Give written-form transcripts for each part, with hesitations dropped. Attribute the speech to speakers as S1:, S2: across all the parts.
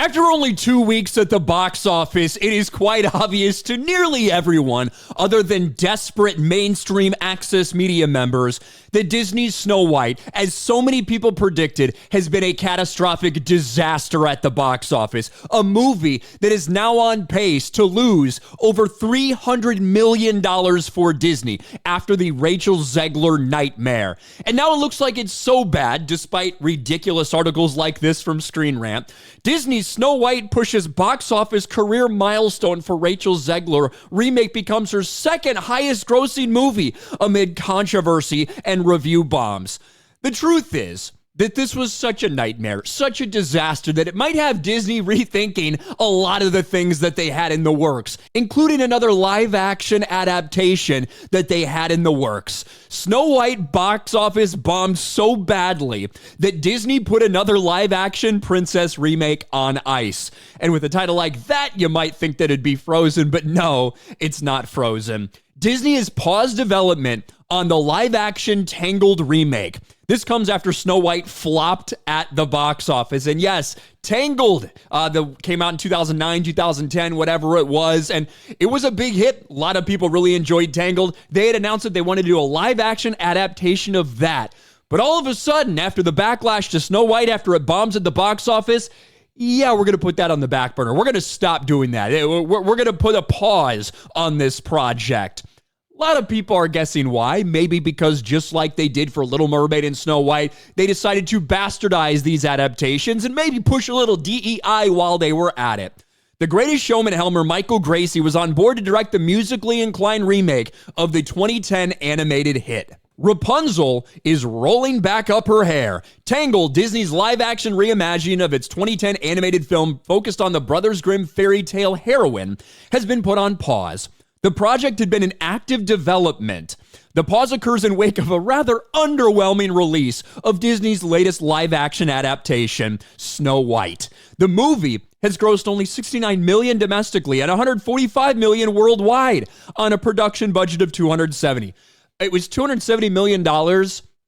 S1: After only 2 weeks at the box office, it is quite obvious to nearly everyone, other than desperate mainstream access media members, that Disney's Snow White, as so many people predicted, has been a catastrophic disaster at the box office. A movie that is now on pace to lose over $300 million for Disney after the Rachel Zegler nightmare. And now it looks like it's so bad, despite ridiculous articles like this from Screen Rant, Disney's Snow White pushes box office career milestone for Rachel Zegler. Remake becomes her second highest grossing movie amid controversy and review bombs. The truth is that this was such a nightmare, such a disaster, that it might have Disney rethinking a lot of the things that they had in the works, including another live-action adaptation that they had in the works. Snow White box office bombed so badly that Disney put another live-action princess remake on ice. And with a title like that, you might think that it'd be Frozen, but no, it's not Frozen. Disney has paused development on the live-action Tangled remake. This comes after Snow White flopped at the box office. And yes, Tangled that came out in 2009, 2010, whatever it was, and it was a big hit. A lot of people really enjoyed Tangled. They had announced that they wanted to do a live-action adaptation of that. But all of a sudden, after the backlash to Snow White, after it bombs at the box office, yeah, we're going to put that on the back burner. We're going to stop doing that. We're going to put a pause on this project. A lot of people are guessing why. Maybe because just like they did for Little Mermaid and Snow White, they decided to bastardize these adaptations and maybe push a little DEI while they were at it. The Greatest Showman helmer Michael Gracie was on board to direct the musically inclined remake of the 2010 animated hit. Rapunzel is rolling back up her hair. Tangled, Disney's live-action reimagining of its 2010 animated film focused on the Brothers Grimm fairy tale heroine, has been put on pause. The project had been in active development. The pause occurs in wake of a rather underwhelming release of Disney's latest live-action adaptation, Snow White. The movie has grossed only $69 million domestically and $145 million worldwide on a production budget of $270. It was $270 million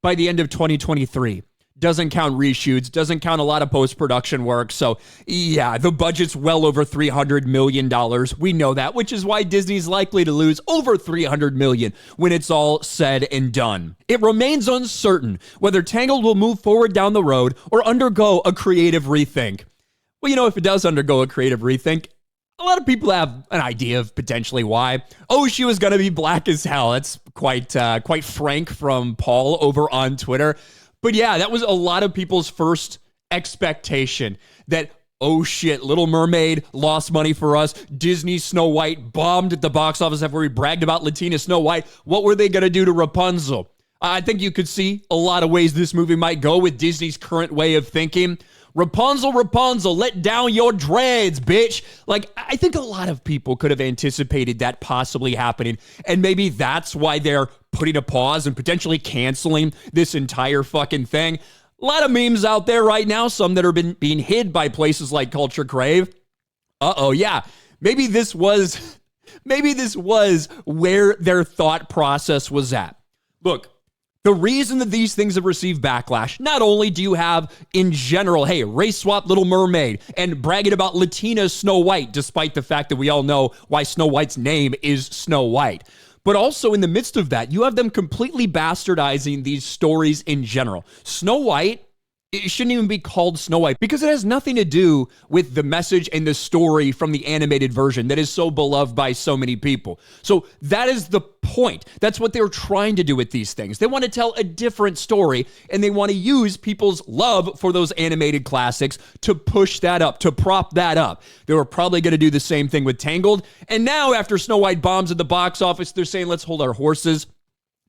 S1: by the end of 2023. Doesn't count reshoots, doesn't count a lot of post-production work. So yeah, the budget's well over $300 million. We know that, which is why Disney's likely to lose over $300 million when it's all said and done. It remains uncertain whether Tangled will move forward down the road or undergo a creative rethink. Well, you know, if it does undergo a creative rethink, a lot of people have an idea of potentially why. Oh, she was going to be black as hell. That's quite frank from Paul over on Twitter. But yeah, that was a lot of people's first expectation that, oh shit, Little Mermaid lost money for us. Disney Snow White bombed at the box office after we bragged about Latina Snow White. What were they going to do to Rapunzel? I think you could see a lot of ways this movie might go with Disney's current way of thinking. Rapunzel, Rapunzel, let down your dreads, bitch. Like, I think a lot of people could have anticipated that possibly happening, and maybe that's why they're putting a pause and potentially canceling this entire fucking thing. A lot of memes out there right now, some that are being hid by places like Culture Crave. Yeah, maybe this was where their thought process was at. Look, the reason that these things have received backlash, not only do you have in general, hey, race swap Little Mermaid and bragging about Latina Snow White, despite the fact that we all know why Snow White's name is Snow White, but also in the midst of that, you have them completely bastardizing these stories in general. Snow White, it shouldn't even be called Snow White because it has nothing to do with the message and the story from the animated version that is so beloved by so many people. So that is the point. That's what they're trying to do with these things. They want to tell a different story, and they want to use people's love for those animated classics to push that up, to prop that up. They were probably going to do the same thing with Tangled. And now after Snow White bombs at the box office, they're saying, let's hold our horses.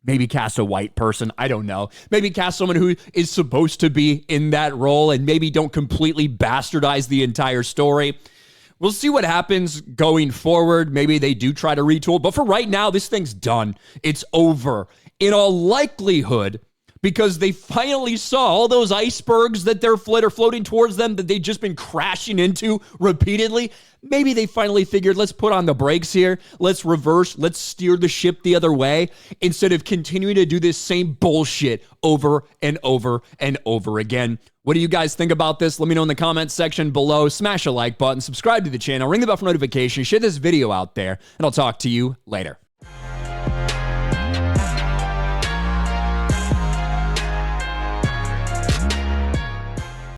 S1: Maybe cast a white person. I don't know. Maybe cast someone who is supposed to be in that role and maybe don't completely bastardize the entire story. We'll see what happens going forward. Maybe they do try to retool. But for right now, this thing's done. It's over. In all likelihood, because they finally saw all those icebergs that they're floating towards them that they've just been crashing into repeatedly. Maybe they finally figured, let's put on the brakes here. Let's reverse. Let's steer the ship the other way instead of continuing to do this same bullshit over and over and over again. What do you guys think about this? Let me know in the comments section below. Smash a like button, subscribe to the channel, ring the bell for notifications, share this video out there, and I'll talk to you later.